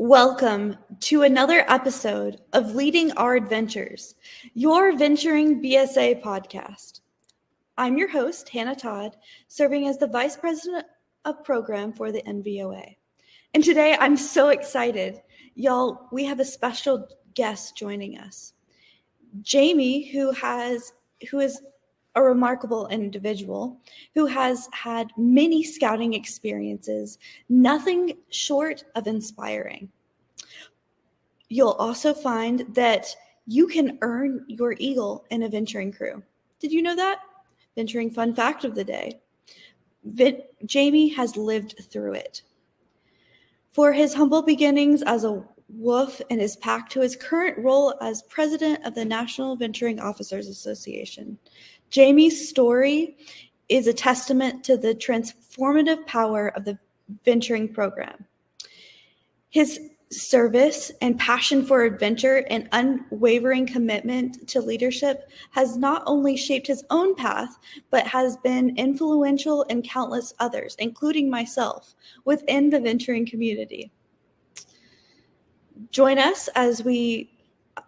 Welcome to another episode of Leading Our Adventures, your Venturing BSA podcast. I'm your host, Hannah Todd, serving as the Vice President of Program for the NVOA. And today I'm so excited. Y'all, we have a special guest joining us. Jamey, who is a remarkable individual who has had many scouting experiences, nothing short of inspiring. You'll also find that you can earn your eagle in a venturing crew. Did you know that? Venturing fun fact of the day. Jamey has lived through it. For his humble beginnings as a wolf and his pack to his current role as president of the National Venturing Officers Association, Jamey's story is a testament to the transformative power of the venturing program. His service and passion for adventure and unwavering commitment to leadership has not only shaped his own path, but has been influential in countless others, including myself, within the venturing community. Join us as we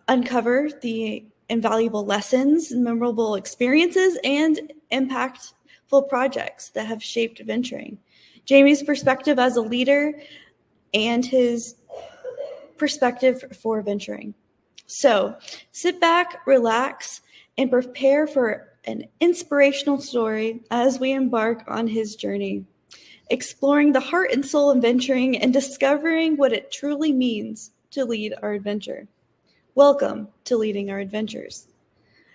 uncover the invaluable lessons, memorable experiences, and impactful projects that have shaped venturing. Jamey's perspective as a leader and his perspective for venturing. So sit back, relax, and prepare for an inspirational story as we embark on his journey, exploring the heart and soul of venturing and discovering what it truly means to lead our adventure. Welcome to Leading Our Adventures.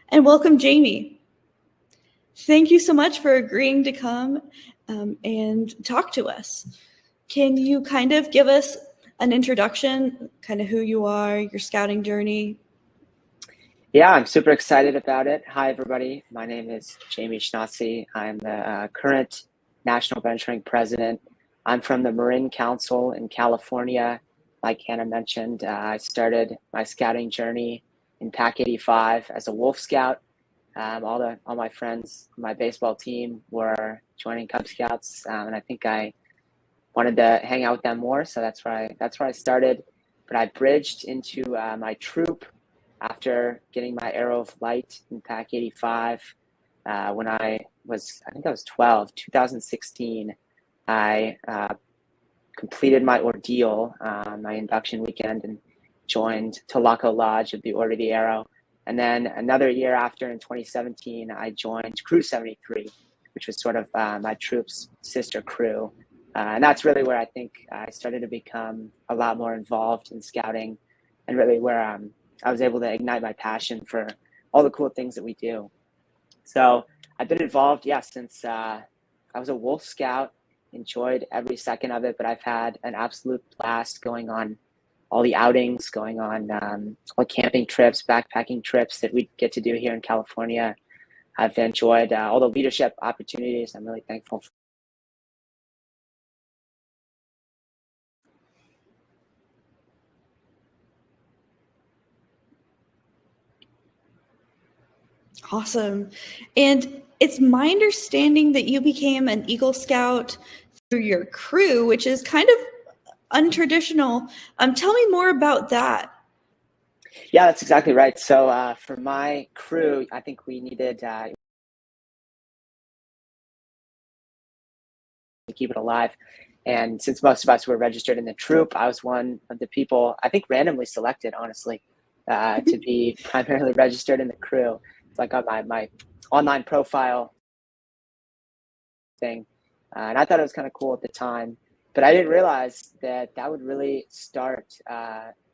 And welcome, Jamey. Thank you so much for agreeing to come and talk to us. Can you kind of give us an introduction, kind of who you are, your scouting journey? Yeah, I'm super excited about it. Hi, everybody. My name is Jamey Schnasse. I'm the current National Venturing President. I'm from the Marin Council in California. Like Hannah mentioned, I started my scouting journey in Pack 85 as a Wolf Scout. All my friends on my baseball team were joining Cub Scouts, and I think I wanted to hang out with them more, so that's where I started. But I bridged into my troop after getting my Arrow of Light in Pack 85. When I was 12, 2016, I completed my ordeal, my induction weekend, and joined Tulaco Lodge of the Order of the Arrow. And then another year after, in 2017, I joined Crew 73, which was sort of my troop's sister crew. And that's really where I think I started to become a lot more involved in scouting, and really where I was able to ignite my passion for all the cool things that we do. So I've been involved, since I was a Wolf Scout, enjoyed every second of it, but I've had an absolute blast going on all the outings, going on all camping trips, backpacking trips that we get to do here in California. I've enjoyed all the leadership opportunities. I'm really thankful for. Awesome. And it's my understanding that you became an Eagle Scout through your crew, which is kind of untraditional. Tell me more about that. Yeah, that's exactly right. So for my crew, I think we needed to keep it alive. And since most of us were registered in the troop, I was one of the people, I think randomly selected, honestly, to be primarily registered in the crew. It's like on my online profile thing. And I thought it was kind of cool at the time, but I didn't realize that would really start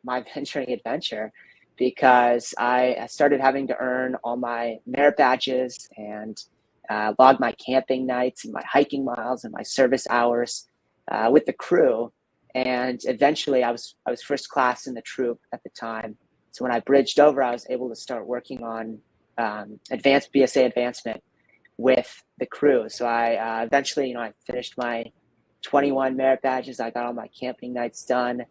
my venturing adventure, because I started having to earn all my merit badges and log my camping nights and my hiking miles and my service hours with the crew. And eventually I was first class in the troop at the time. So when I bridged over, I was able to start working on advanced BSA advancement with the crew. So I eventually, I finished my 21 merit badges. I got all my camping nights done.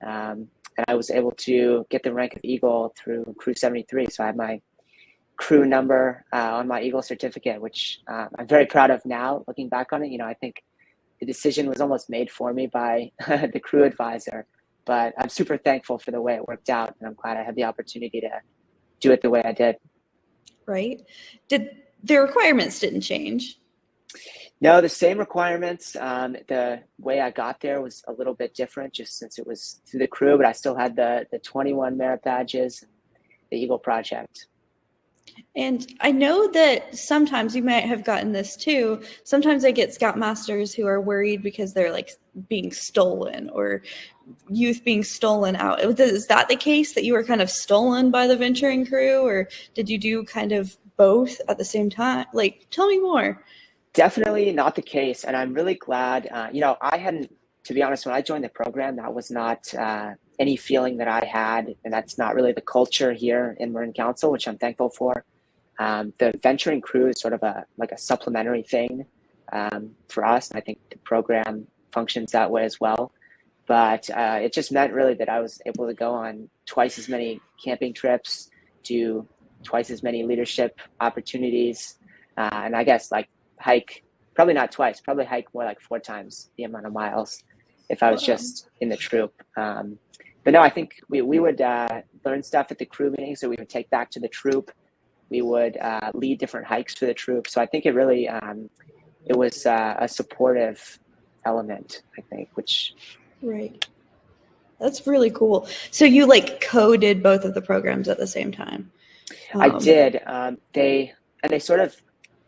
And I was able to get the rank of Eagle through Crew 73. So I have my crew number on my Eagle certificate, which I'm very proud of now, looking back on it. I think the decision was almost made for me by the crew advisor. but I'm super thankful for the way it worked out, and I'm glad I had the opportunity to do it the way I did. Right. Did the requirements didn't change? No, the same requirements. The way I got there was a little bit different just since it was through the crew, but I still had the 21 merit badges, the Eagle Project. And I know that sometimes you might have gotten this too. Sometimes I get Scoutmasters who are worried because they're like being stolen or youth being stolen out. Is that the case, that you were kind of stolen by the venturing crew, or did you do kind of both at the same time? Like, tell me more. Definitely not the case. And I'm really glad, I hadn't, to be honest, when I joined the program, that was not any feeling that I had. And that's not really the culture here in Marin Council, which I'm thankful for. The venturing crew is sort of a supplementary thing for us. And I think the program functions that way as well. But it just meant really that I was able to go on twice as many camping trips, do twice as many leadership opportunities. And I guess like hike, probably not twice, probably hike more like 4 times the amount of miles if I was just in the troop. But no, I think we would learn stuff at the crew meetings that we would take back to the troop. We would lead different hikes for the troop. So I think it really, it was a supportive element, I think, which... Right. That's really cool. So you like coded both of the programs at the same time? I did. They sort of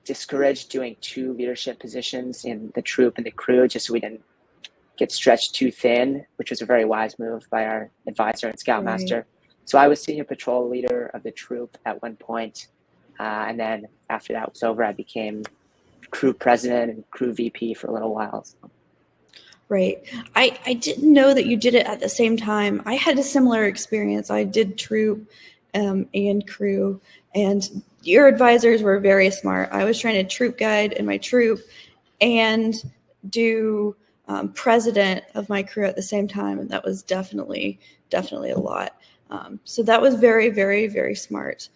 discouraged doing 2 leadership positions in the troop and the crew just so we didn't get stretched too thin, which was a very wise move by our advisor and Scoutmaster. Right. So I was senior patrol leader of the troop at one point. And then after that was over, I became crew president and crew VP for a little while. So. Right. I didn't know that you did it at the same time. I had a similar experience. I did troop and crew, and your advisors were very smart. I was trying to troop guide in my troop and do president of my crew at the same time, and that was definitely a lot. So that was very, very, very smart.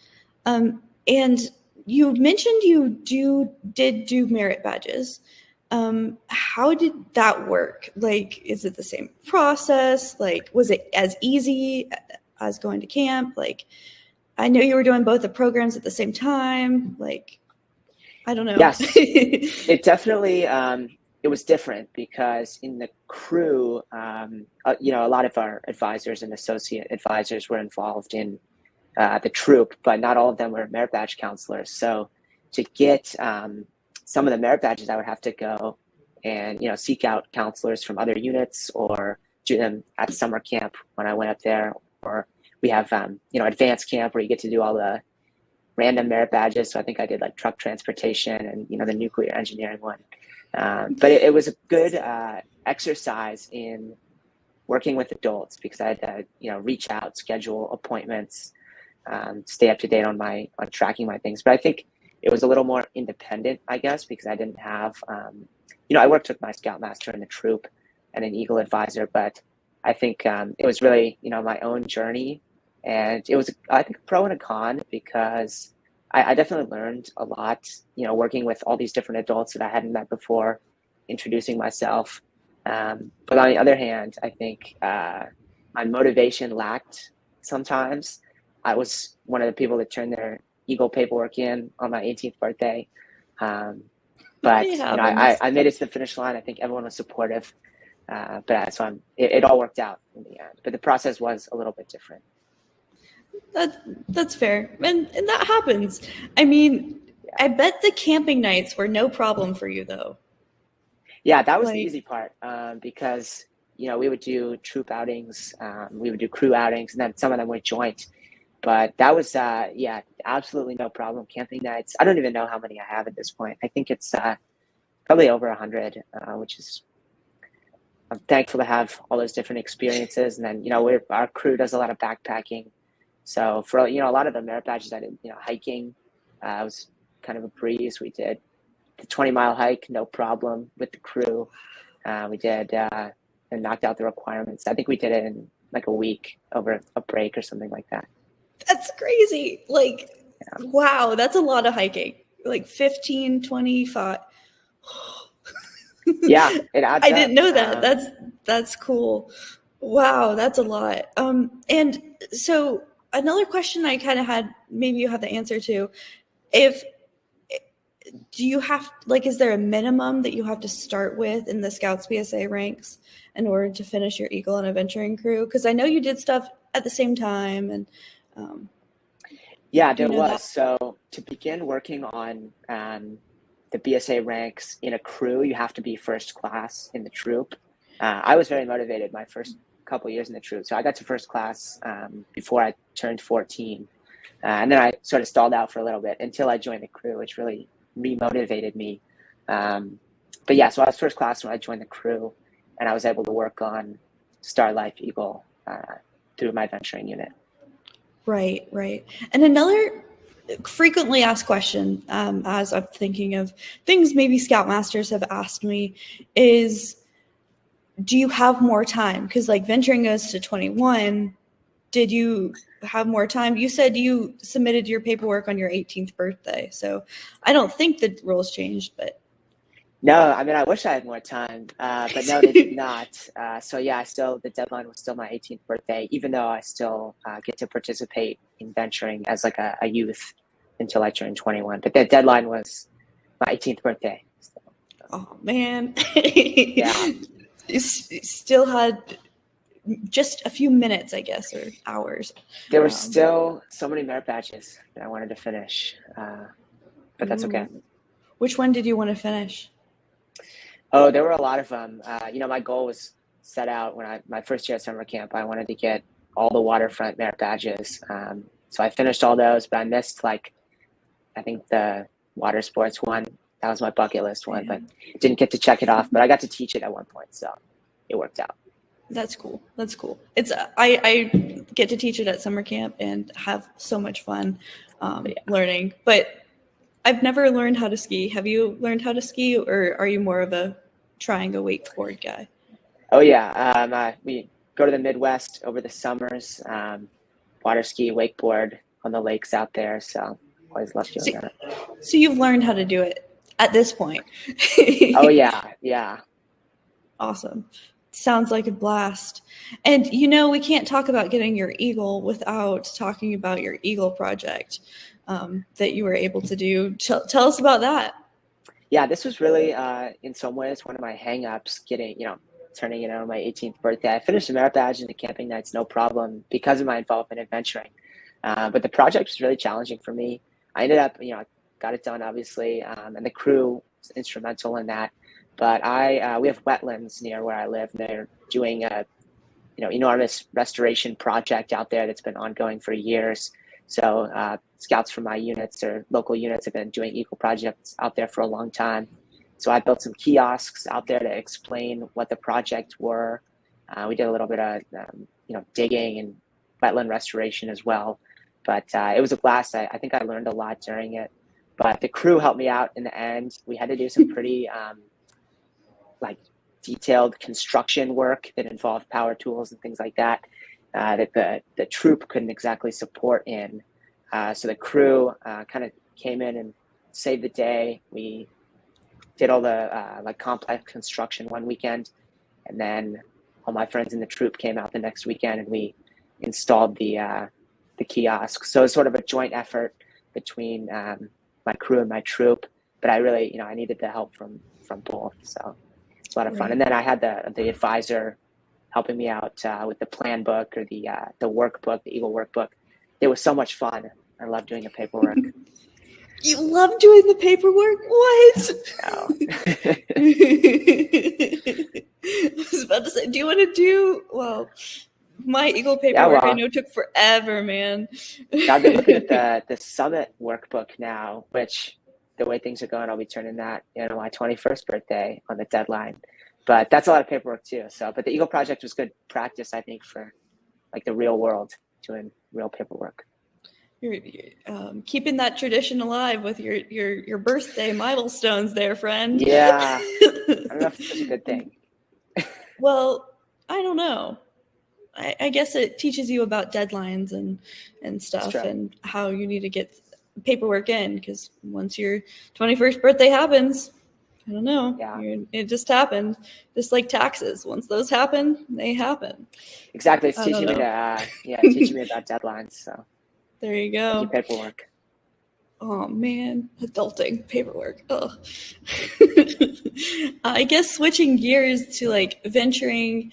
And you mentioned you did do merit badges. How did that work? Like, is it the same process? Like, was it as easy as going to camp? Like, I know you were doing both the programs at the same time. Like, I don't know. Yes, it definitely, it was different because in the crew, a lot of our advisors and associate advisors were involved in the troop, but not all of them were merit badge counselors. So to get some of the merit badges, I would have to go and, seek out counselors from other units or do them at summer camp when I went up there. Or we have, advanced camp where you get to do all the random merit badges. So I think I did like truck transportation and, the nuclear engineering one. But it was a good exercise in working with adults because I had to, reach out, schedule appointments, stay up to date on tracking my things. But I think it was a little more independent, I guess, because I didn't have, I worked with my Scoutmaster in the troop and an Eagle advisor, but I think it was really, my own journey. And it was, I think, a pro and a con because I definitely learned a lot, working with all these different adults that I hadn't met before, introducing myself. But on the other hand, I think my motivation lacked sometimes. I was one of the people that turned their Eagle paperwork in on my 18th birthday. But I made it to the finish line. I think everyone was supportive. But so it all worked out in the end. But the process was a little bit different. That's fair. And that happens. I mean, I bet the camping nights were no problem for you, though. Yeah, that was the easy part because, we would do troop outings, we would do crew outings, and then some of them were joint. But that was, absolutely no problem. Camping nights, I don't even know how many I have at this point. I think it's probably over 100, which is, I'm thankful to have all those different experiences. And then, our crew does a lot of backpacking. So for, a lot of the merit badges I did, hiking was kind of a breeze. We did the 20-mile hike, no problem with the crew. We did and knocked out the requirements. I think we did it in like a week over a break or something like that. That's crazy. Wow, that's a lot of hiking. Like 15, 25. Yeah, it adds I didn't know that. That's cool. Wow, that's a lot. And so another question I kind of had, maybe you have the answer to, if do you have, like, is there a minimum that you have to start with in the Scouts PSA ranks in order to finish your Eagle and Adventuring crew? Because I know you did stuff at the same time, and Yeah, do you there know was. that? So to begin working on the BSA ranks in a crew, you have to be first class in the troop. I was very motivated my first couple years in the troop. So I got to first class before I turned 14. And then I sort of stalled out for a little bit until I joined the crew, which really remotivated me. But yeah, so I was first class when I joined the crew, and I was able to work on Star Life Eagle through my venturing unit. Right, right. And another frequently asked question, as I'm thinking of things maybe Scoutmasters have asked me, is do you have more time? Because like venturing goes to 21. Did you have more time? You said you submitted your paperwork on your 18th birthday. So I don't think the rules changed, but. No, I mean, I wish I had more time, but no, they did not. So yeah, the deadline was still my 18th birthday, even though I still get to participate in venturing as like a youth until I turned 21. But the deadline was my 18th birthday. So, Oh, man. yeah. You still had just a few minutes, I guess, or hours. There were still so many merit badges that I wanted to finish, but that's okay. Which one did you want to finish? Oh, there were a lot of them. My goal was set out when my first year at summer camp. I wanted to get all the waterfront merit badges. So I finished all those, but I missed I think the water sports one. That was my bucket list one, but didn't get to check it off. But I got to teach it at one point, so it worked out. That's cool. That's cool. It's I get to teach it at summer camp and have so much fun learning. But I've never learned how to ski. Have you learned how to ski, or are you more of a trying a wakeboard guy? Oh yeah, we go to the Midwest over the summers, water ski, wakeboard on the lakes out there. So always love doing that. So you've learned how to do it at this point. Oh yeah. Awesome. Sounds like a blast. And we can't talk about getting your Eagle without talking about your Eagle project that you were able to do. Tell us about that. Yeah, this was really, in some ways, one of my hang-ups, turning it on my 18th birthday. I finished the merit badge and the camping nights, no problem, because of my involvement in venturing. But the project was really challenging for me. I ended up, got it done, obviously, and the crew was instrumental in that. But we have wetlands near where I live, and they're doing a, enormous restoration project out there that's been ongoing for years. So scouts from my units or local units have been doing Eagle projects out there for a long time. So I built some kiosks out there to explain what the projects were. We did a little bit of, digging and wetland restoration as well. But it was a blast. I think I learned a lot during it. But the crew helped me out in the end. We had to do some pretty detailed construction work that involved power tools and things like that. That the troop couldn't exactly support in. So the crew kind of came in and saved the day. We did all the complex construction one weekend, and then all my friends in the troop came out the next weekend, and we installed the kiosk. So it's sort of a joint effort between my crew and my troop. But I really, I needed the help from both. So it's a lot of fun. And then I had the advisor helping me out with the plan book or the workbook, the Eagle workbook. It was so much fun. I love doing the paperwork. You love doing the paperwork? What? No. I was about to say, do you want to do, my Eagle paperwork I know took forever, man. I've been looking at the Summit workbook now, which the way things are going, I'll be turning that my 21st birthday on the deadline. But that's a lot of paperwork too. But the Eagle project was good practice, I think, for the real world, doing real paperwork. You're keeping that tradition alive with your birthday milestones there, friend. Yeah. I don't know if it's such a good thing. Well, I don't know. I guess it teaches you about deadlines and stuff and how you need to get paperwork in, because once your 21st birthday happens, I don't know. Yeah. It just happened. Just like taxes. Once those happen, they happen. Exactly. It's teaching me teaching me about deadlines. So there you thank you, go. paperwork. Oh man, adulting, paperwork. Oh. I guess switching gears to like venturing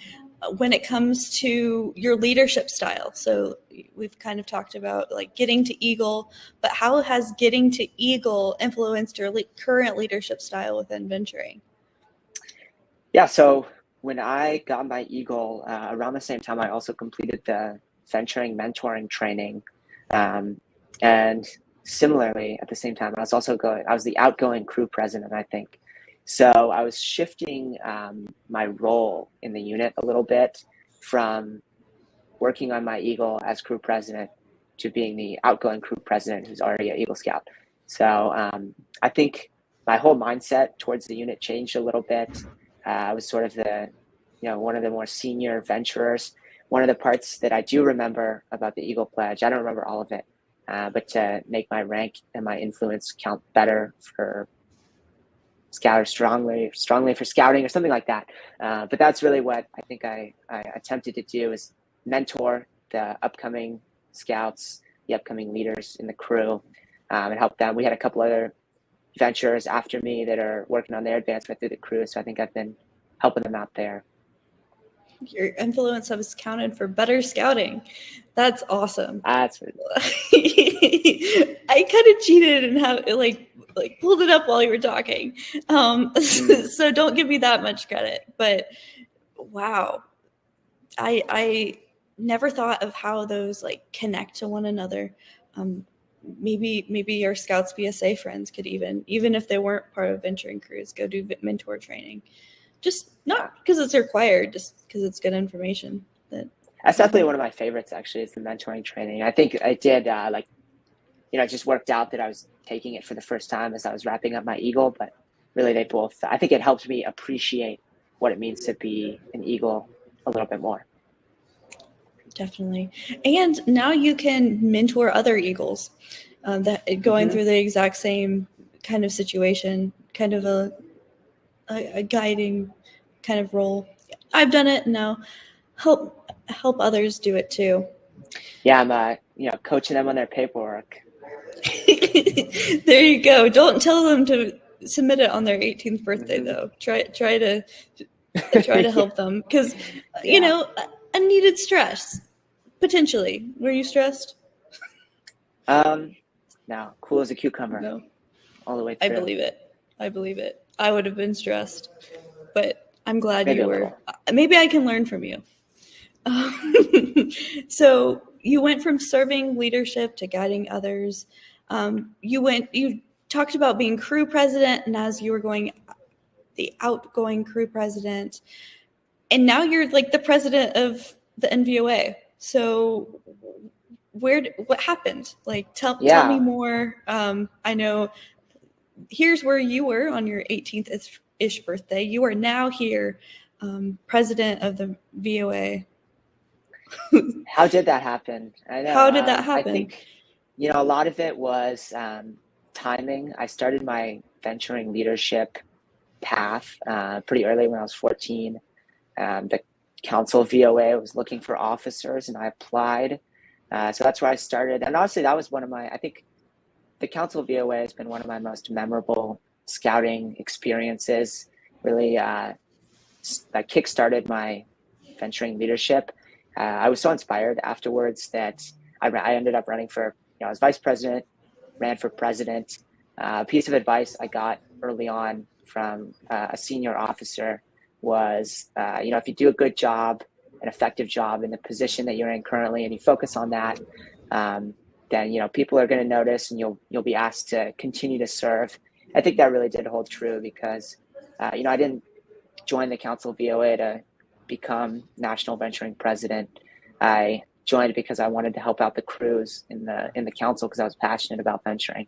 when it comes to your leadership style. So we've kind of talked about like getting to Eagle, but how has getting to Eagle influenced your current leadership style within venturing? Yeah. So when I got my Eagle, around the same time, I also completed the venturing mentoring training. And similarly, at the same time, I was the outgoing crew president, I think. So I was shifting my role in the unit a little bit from working on my Eagle as crew president to being the outgoing crew president who's already an Eagle Scout. So I think my whole mindset towards the unit changed a little bit. I was sort of one of the more senior venturers. One of the parts that I do remember about the Eagle Pledge, I don't remember all of it, but to make my rank and my influence count better for scouters, strongly for scouting or something like that. But that's really what I think I attempted to do, is mentor the upcoming scouts, the upcoming leaders in the crew, and help them. We had a couple other venturers after me that are working on their advancement through the crew, so I think I've been helping them out there. Your influence has counted for better scouting. That's awesome. That's I kind of cheated and have like pulled it up while you were talking. So don't give me that much credit. But wow, I never thought of how those like connect to one another. Maybe your Scouts BSA friends could even if they weren't part of venturing crews, go do mentor training. Just not because it's required, just because it's good information. That's definitely one of my favorites, actually, is the mentoring training. I think I did, it just worked out that I was taking it for the first time as I was wrapping up my Eagle, but really I think it helped me appreciate what it means to be an Eagle a little bit more. Definitely. And now you can mentor other Eagles that going through the exact same kind of situation, kind of a guiding kind of role. I've done it. Now help others do it too. Yeah, I'm coaching them on their paperwork. There you go. Don't tell them to submit it on their 18th birthday though. Try to help them, because unneeded stress potentially. Were you stressed? No, cool as a cucumber. No. All the way through. I believe it. I would have been stressed, but I'm glad Maybe you were. Maybe I can learn from you. So you went from serving leadership to guiding others. You talked about being crew president, and as you were going, the outgoing crew president, and now you're like the president of the NVOA. So what happened? Like, tell me more. I know here's where you were on your 18th-ish birthday. You are now here, president of the VOA. How did that happen? I know. How did that happen? I think, a lot of it was timing. I started my venturing leadership path pretty early when I was 14. The council VOA was looking for officers, and I applied. So that's where I started. And honestly, that was I think the council VOA has been one of my most memorable scouting experiences. Really, that kickstarted my venturing leadership. I was so inspired afterwards that I ended up running for, I was vice president, ran for president. A piece of advice I got early on from a senior officer was, if you do a good job, an effective job in the position that you're in currently, and you focus on that, then people are going to notice, and you'll be asked to continue to serve. I think that really did hold true, because I didn't join the council VOA to become national venturing president. I joined because I wanted to help out the crews in the council, because I was passionate about venturing.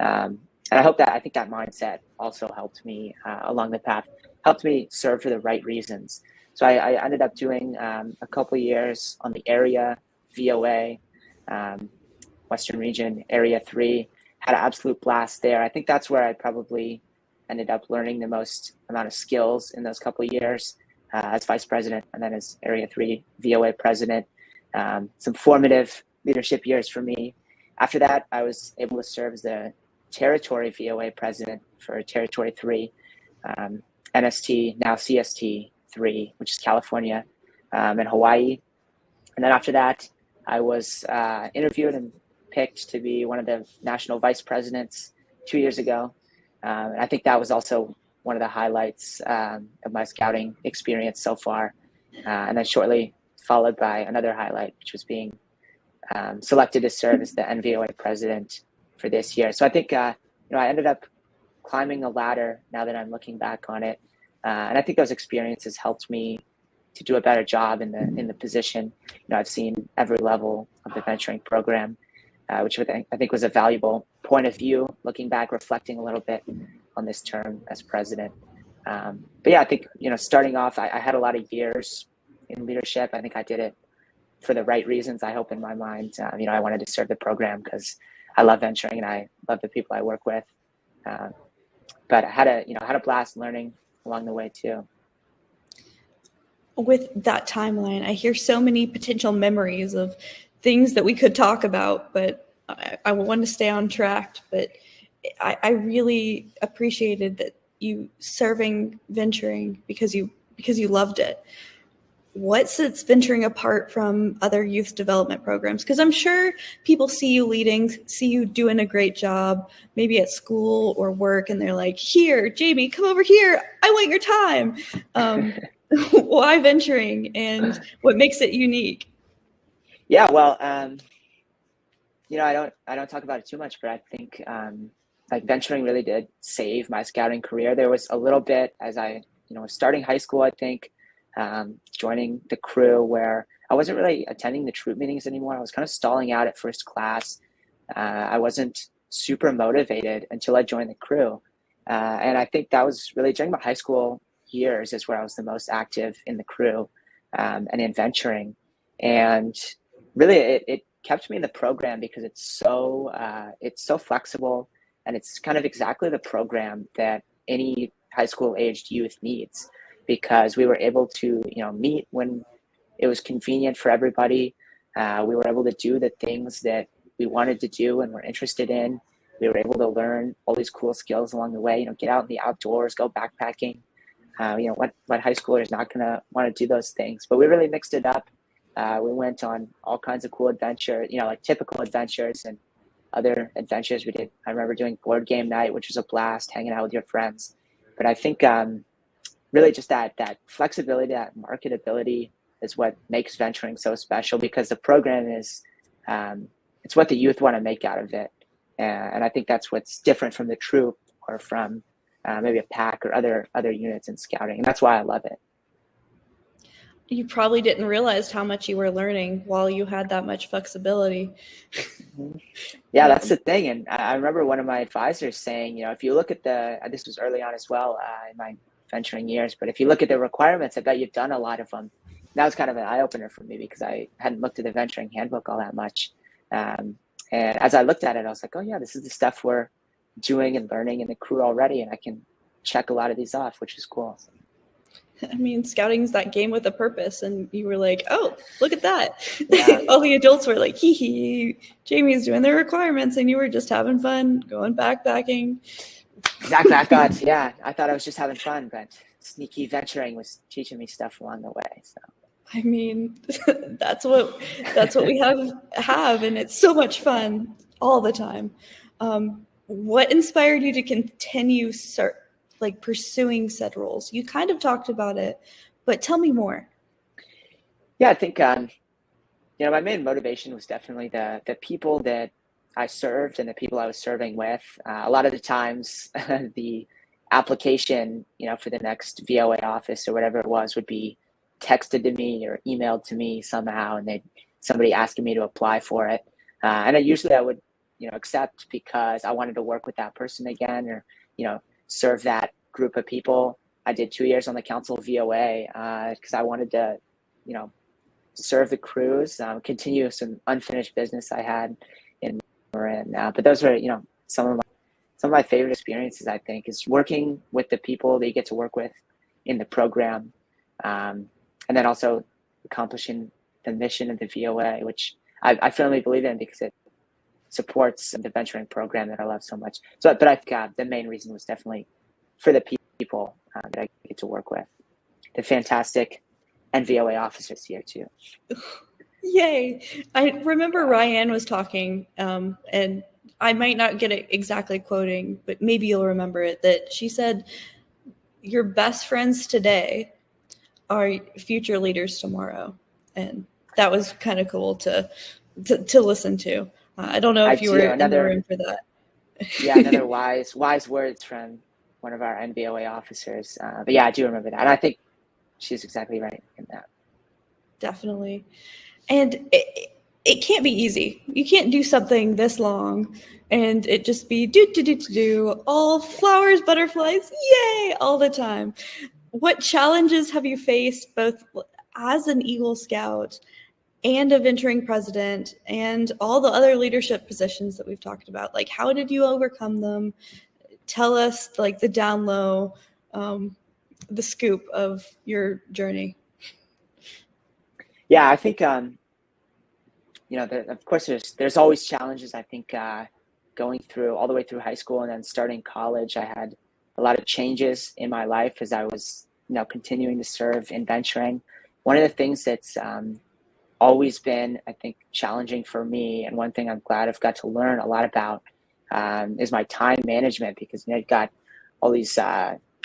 And I think that mindset also helped me along the path, helped me serve for the right reasons. So I ended up doing a couple of years on the area VOA, Western Region, Area 3, had an absolute blast there. I think that's where I probably ended up learning the most amount of skills in those couple of years as vice president and then as Area 3 VOA president. Some formative leadership years for me. After that, I was able to serve as the territory VOA president for Territory 3, NST, now CST 3, which is California and Hawaii. And then after that, I was interviewed and picked to be one of the national vice presidents 2 years ago. And I think that was also one of the highlights of my scouting experience so far. And then shortly followed by another highlight, which was being selected to serve as the NVOA president for this year. So I think, I ended up climbing the ladder now that I'm looking back on it. And I think those experiences helped me to do a better job in the position. I've seen every level of the venturing program, which I think was a valuable point of view, looking back, reflecting a little bit on this term as president. But yeah, I think, starting off, I had a lot of years in leadership. I think I did it for the right reasons, I hope, in my mind. I wanted to serve the program because I love venturing and I love the people I work with. But I had a blast learning along the way too. With that timeline, I hear so many potential memories of things that we could talk about, but I want to stay on track. But I really appreciated that you serving venturing because you loved it. What sets venturing apart from other youth development programs? Because I'm sure people see you leading, see you doing a great job, maybe at school or work, and they're like, "Here, Jamey, come over here. I want your time." Why venturing, and what makes it unique? Yeah, well, I don't talk about it too much, but I think venturing really did save my scouting career. There was a little bit as I was starting high school, I think, joining the crew where I wasn't really attending the troop meetings anymore. I was kind of stalling out at first class. I wasn't super motivated until I joined the crew. And I think that was really during my high school years is where I was the most active in the crew and in venturing. And really it kept me in the program because it's so flexible, and it's kind of exactly the program that any high school aged youth needs, because we were able to meet when it was convenient for everybody. We were able to do the things that we wanted to do and were interested in. We were able to learn all these cool skills along the way, get out in the outdoors, go backpacking. What high schooler is not going to want to do those things? But we really mixed it up. We went on all kinds of cool adventures, like typical adventures and other adventures we did. I remember doing board game night, which was a blast, hanging out with your friends. But I think really just that flexibility, that marketability is what makes venturing so special, because the program is, it's what the youth want to make out of it. And I think that's what's different from the troop or from maybe a pack or other units in scouting. And that's why I love it. You probably didn't realize how much you were learning while you had that much flexibility. Yeah, that's the thing. And I remember one of my advisors saying, if you look at this was early on as well in my venturing years, but if you look at the requirements, I bet you've done a lot of them. That was kind of an eye-opener for me because I hadn't looked at the venturing handbook all that much. And as I looked at it, I was like, oh yeah, this is the stuff we're doing and learning in the crew already, and I can check a lot of these off, which is cool. I mean, scouting's that game with a purpose, and you were like, oh, look at that. Yeah. All the adults were like, hee, Jamey's doing their requirements, and you were just having fun, going backpacking. Exactly. I thought I was just having fun, but sneaky venturing was teaching me stuff along the way. So I mean, that's what we have, and it's so much fun all the time. What inspired you to continue pursuing said roles? You kind of talked about it, but tell me more. Yeah, I think my main motivation was definitely the people that I served and the people I was serving with. A lot of the times, the application, for the next VOA office or whatever it was would be texted to me or emailed to me somehow, and somebody asking me to apply for it. And I would, accept because I wanted to work with that person again, or, serve that group of people. I did 2 years on the council of VOA because I wanted to, serve the crews, continue some unfinished business I had in Marin. But those were, some of some of my favorite experiences, I think, is working with the people that you get to work with in the program, and then also accomplishing the mission of the VOA, which I firmly believe in because it supports the venturing program that I love so much. So, but I think the main reason was definitely for the people that I get to work with, the fantastic NVOA officers here too. Yay! I remember Ryan was talking, and I might not get it exactly quoting, but maybe you'll remember it, that she said, your best friends today are future leaders tomorrow. And that was kind of cool to listen to. I don't know if you were in the room for that. Yeah, another wise words from one of our NVOA officers. But yeah, I do remember that. And I think she's exactly right in that. Definitely. And it can't be easy. You can't do something this long and it just be do all flowers, butterflies, yay, all the time. What challenges have you faced both as an Eagle Scout and a venturing president and all the other leadership positions that we've talked about? Like, how did you overcome them? Tell us like the down low, the scoop of your journey. Yeah, I think, of course there's always challenges. I think going through all the way through high school and then starting college, I had a lot of changes in my life as I was, continuing to serve in venturing. One of the things that's always been, I think, challenging for me, and one thing I'm glad I've got to learn a lot about is my time management, because I've got all these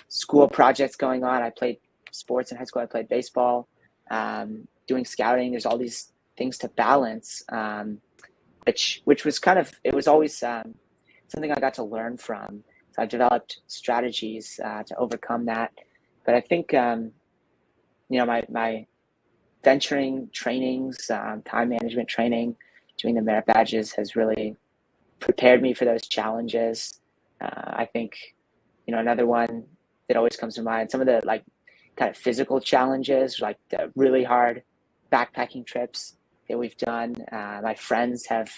school projects going on. I played sports in high school. I played baseball, doing scouting. There's all these things to balance, which was it was always something I got to learn from. So I developed strategies to overcome that. But I think, my venturing trainings, time management training, doing the merit badges has really prepared me for those challenges. I think, another one that always comes to mind, some of the kind of physical challenges, like the really hard backpacking trips that we've done. My friends have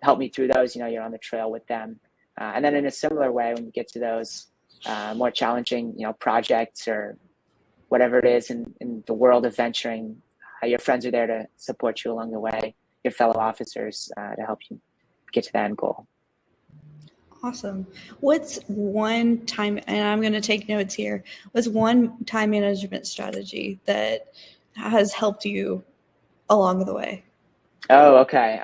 helped me through those. You're on the trail with them. And then in a similar way, when you get to those more challenging, projects or whatever it is in the world of venturing, your friends are there to support you along the way, your fellow officers to help you get to that end goal. Awesome. What's one time, and I'm going to take notes here, what's one time management strategy that has helped you along the way? Oh, okay.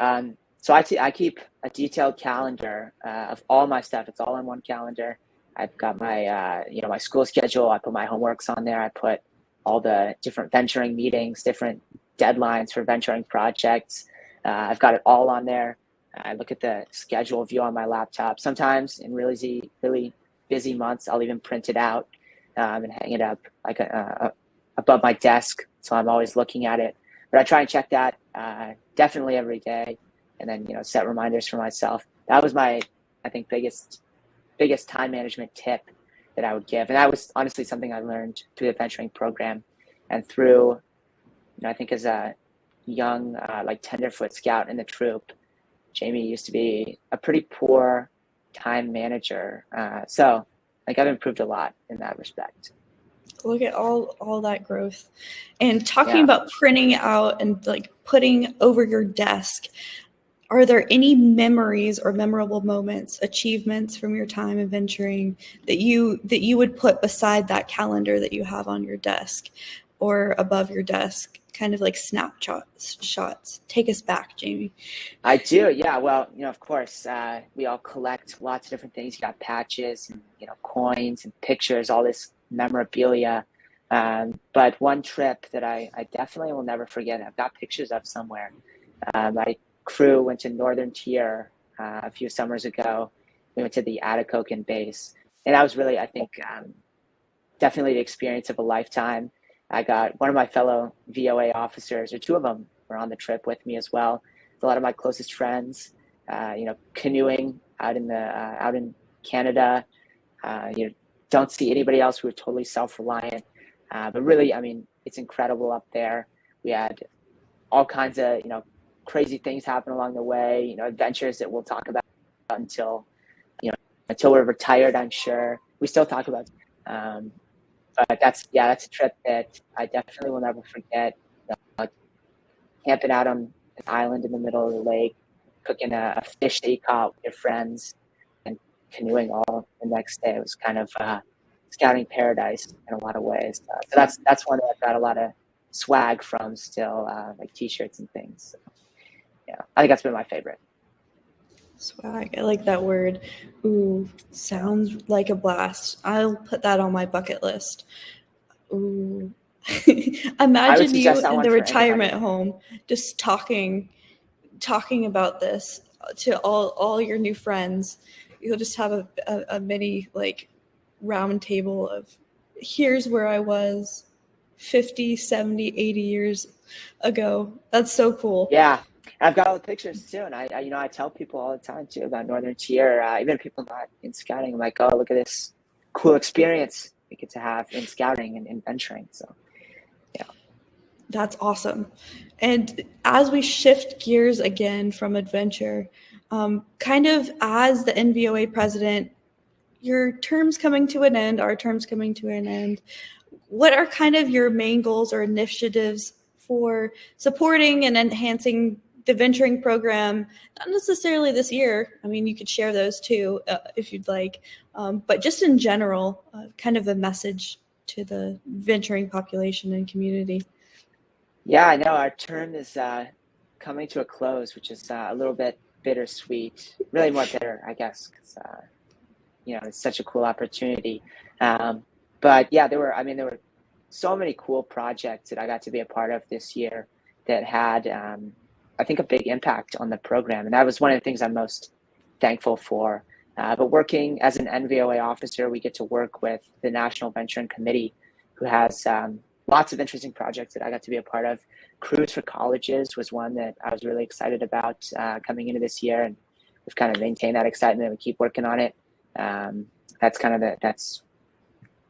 So I keep a detailed calendar of all my stuff. It's all on one calendar. I've got my, my school schedule. I put my homeworks on there. I put all the different venturing meetings, different deadlines for venturing projects. I've got it all on there. I look at the schedule view on my laptop. Sometimes in really busy months, I'll even print it out and hang it up above my desk. So I'm always looking at it. But I try and check that definitely every day, and then set reminders for myself. That was my, I think, biggest time management tip that I would give, and that was honestly something I learned through the venturing program and through, I think as a young tenderfoot scout in the troop, Jamey used to be a pretty poor time manager. So I've improved a lot in that respect. Look at all that growth. And talking about printing out and putting over your desk, are there any memories or memorable moments, achievements from your time adventuring that you would put beside that calendar that you have on your desk or above your desk, kind of like snapshots? Take us back, Jamey. I do, yeah. Well, of course, we all collect lots of different things. You got patches and, coins and pictures, all this memorabilia. But one trip that I definitely will never forget, I've got pictures of somewhere. My crew went to Northern Tier a few summers ago. We went to the Atacocan base. And that was really, I think, definitely the experience of a lifetime. I got one of my fellow VOA officers, or two of them were on the trip with me as well. A lot of my closest friends, canoeing out in Canada. Don't see anybody else. We were totally self-reliant. But really, it's incredible up there. We had all kinds of, crazy things happen along the way, adventures that we'll talk about until, until we're retired, I'm sure. We still talk about but that's a trip that I definitely will never forget. Camping out on an island in the middle of the lake, cooking a fish that you caught with your friends, and canoeing all the next day. It was kind of scouting paradise in a lot of ways. So that's one that I've got a lot of swag from still, like T-shirts and things. So, yeah, I think that's been my favorite. Swag. I like that word. Ooh, sounds like a blast. I'll put that on my bucket list. Ooh. Imagine you in the retirement home just talking about this to all your new friends. You'll just have a mini like round table of here's where I was 50, 70, 80 years ago. That's so cool. Yeah. I've got all the pictures too, and I tell people all the time too about Northern Tier. Even people not in scouting, I'm like, oh, look at this cool experience we get to have in scouting and in venturing. So, yeah, that's awesome. And as we shift gears again from adventure, kind of as the NVOA president, your term's coming to an end, our term's coming to an end. What are kind of your main goals or initiatives for supporting and enhancing the venturing program? Not necessarily this year. I mean, you could share those too if you'd like, but just in general, kind of a message to the venturing population and community. Yeah, I know our term is coming to a close, which is a little bit bittersweet. Really more bitter, I guess, because it's such a cool opportunity. But yeah, there were so many cool projects that I got to be a part of this year that had, I think, a big impact on the program. And that was one of the things I'm most thankful for. But working as an NVOA officer, we get to work with the National Venturing Committee, who has lots of interesting projects that I got to be a part of. Cruise for Colleges was one that I was really excited about coming into this year. And we've kind of maintained that excitement. We keep working on it. That's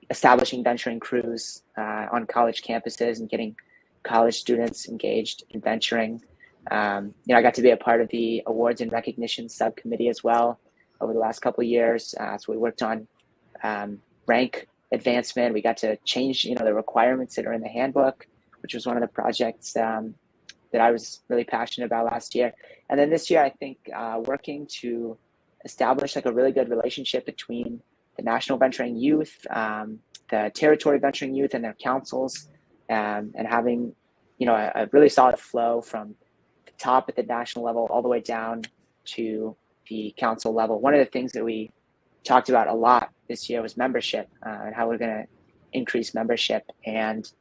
establishing venturing crews on college campuses and getting college students engaged in venturing. I got to be a part of the awards and recognition subcommittee as well over the last couple of years. So we worked on rank advancement. We got to change, the requirements that are in the handbook, which was one of the projects that I was really passionate about last year. And then this year, I think working to establish like a really good relationship between the National Venturing Youth, the Territory Venturing Youth and their councils, and having, a really solid flow from the top at the national level all the way down to the council level. One of the things that we talked about a lot this year was membership and how we're going to increase membership. And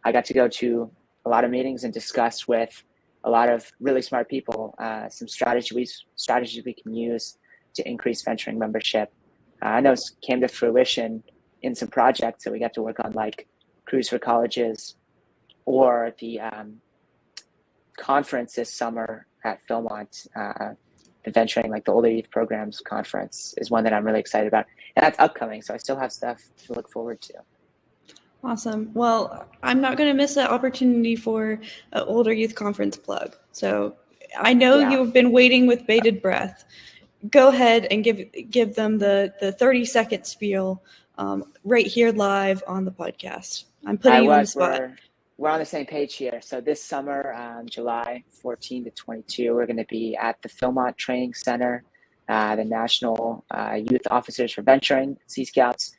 I got to go to a lot of meetings and discuss with a lot of really smart people some strategies we can use to increase venturing membership. I know it came to fruition in some projects that we got to work on, like Cruise for Colleges, or the conference this summer at Philmont, the venturing, like the older youth programs conference, is one that I'm really excited about. And that's upcoming, so I still have stuff to look forward to. Awesome. Well, I'm not going to miss that opportunity for an older youth conference plug. So I know you've been waiting with bated breath. Go ahead and give them the 30-second spiel right here live on the podcast. I'm putting you on the spot. We're on the same page here. So this summer, July 14 to 22, we're going to be at the Philmont Training Center, the National Youth Officers for Venturing, Sea Scouts,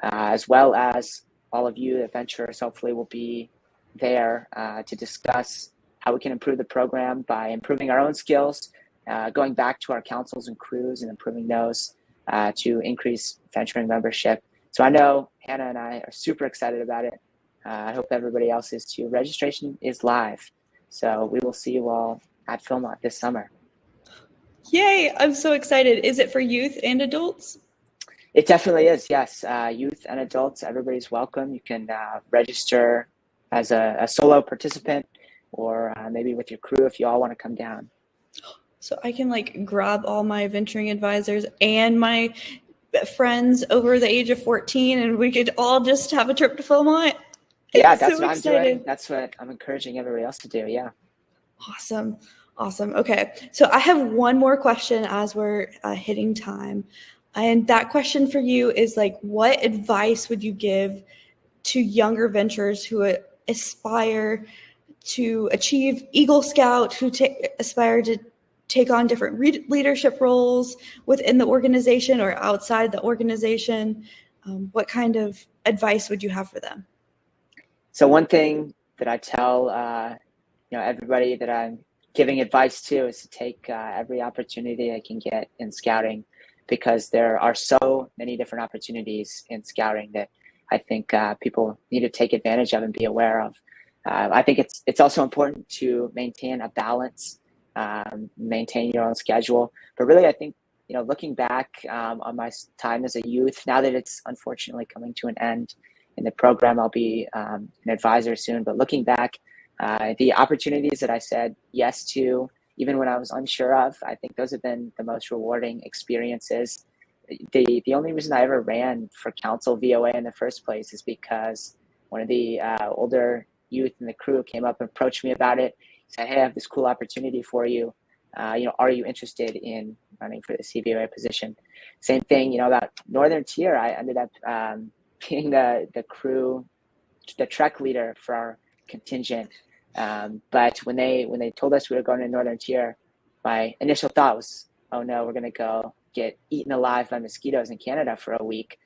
as well as all of you adventurers hopefully will be there to discuss how we can improve the program by improving our own skills, going back to our councils and crews and improving those to increase venturing membership. So I know Hannah and I are super excited about it. I hope everybody else is too. Registration is live. So we will see you all at Philmont this summer. Yay, I'm so excited. Is it for youth and adults? It definitely is, yes. Youth and adults, everybody's welcome. You can register as a solo participant or maybe with your crew if you all want to come down. So I can grab all my venturing advisors and my friends over the age of 14 and we could all just have a trip to Philmont. Yeah, that's what I'm doing. That's what I'm encouraging everybody else to do. Yeah. Awesome. Okay. So I have one more question as we're hitting time. And that question for you is like, what advice would you give to younger venturers who aspire to achieve Eagle Scout, who aspire to take on different leadership roles within the organization or outside the organization? What kind of advice would you have for them? So one thing that I tell everybody that I'm giving advice to is to take every opportunity I can get in scouting, because there are so many different opportunities in scouting that I think people need to take advantage of and be aware of. I think it's also important to maintain a balance, maintain your own schedule. But really, I think, looking back on my time as a youth, now that it's unfortunately coming to an end in the program, I'll be an advisor soon. But looking back, the opportunities that I said yes to, even when I was unsure of, I think those have been the most rewarding experiences. The only reason I ever ran for council VOA in the first place is because one of the older youth in the crew came up and approached me about it. He said, "Hey, I have this cool opportunity for you. Are you interested in running for the CVOA position?" Same thing, about Northern Tier. I ended up being the crew, the trek leader for our contingent. But when they told us we were going to Northern Tier, my initial thought was, "Oh no, we're going to go get eaten alive by mosquitoes in Canada for a week."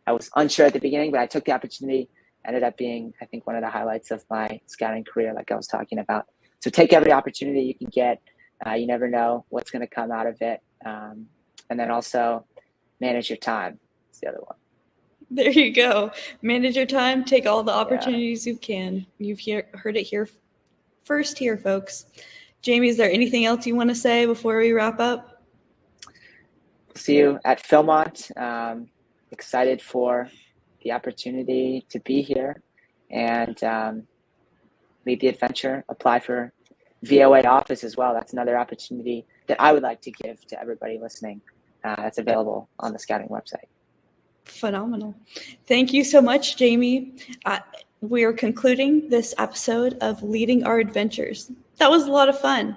I was unsure at the beginning, but I took the opportunity. Ended up being, I think, one of the highlights of my scouting career, like I was talking about. So take every opportunity you can get. You never know what's going to come out of it. And then also manage your time. That's the other one. There you go. Manage your time. Take all the opportunities you can. You've heard it here first here, folks. Jamey, is there anything else you want to say before we wrap up? See you at Philmont. Excited for the opportunity to be here and lead the adventure. Apply for VOA office as well. That's another opportunity that I would like to give to everybody listening. That's available on the scouting website. Phenomenal. Thank you so much, Jamey. We are concluding this episode of Leading Our Adventures. That was a lot of fun.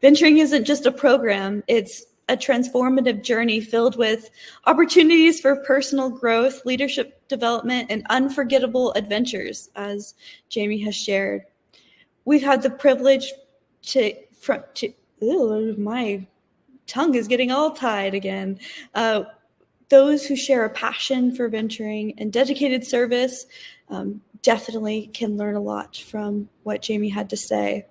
Venturing isn't just a program, it's a transformative journey filled with opportunities for personal growth, leadership development, and unforgettable adventures, as Jamey has shared. We've had the privilege my tongue is getting all tied again. Those who share a passion for venturing and dedicated service definitely can learn a lot from what Jamey had to say.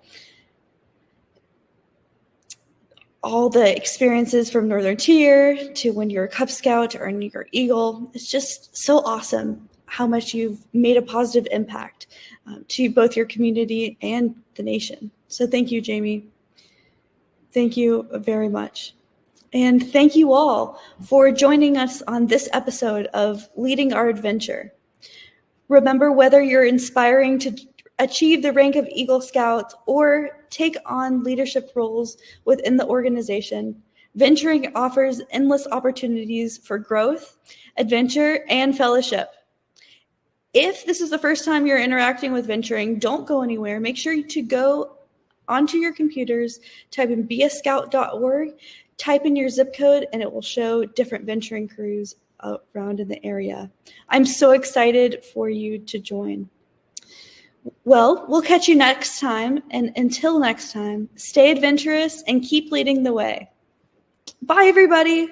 All the experiences from Northern Tier to when you're a Cub Scout or you're Eagle, it's just so awesome how much you've made a positive impact to both your community and the nation. So thank you, Jamey. Thank you very much. And thank you all for joining us on this episode of Leading Our Adventure. Remember, whether you're inspiring to achieve the rank of Eagle Scout or take on leadership roles within the organization, venturing offers endless opportunities for growth, adventure, and fellowship. If this is the first time you're interacting with venturing, don't go anywhere. Make sure to go onto your computers, type in beascout.org, type in your zip code, and it will show different venturing crews around in the area. I'm so excited for you to join. Well, we'll catch you next time, and until next time, stay adventurous and keep leading the way. Bye, everybody.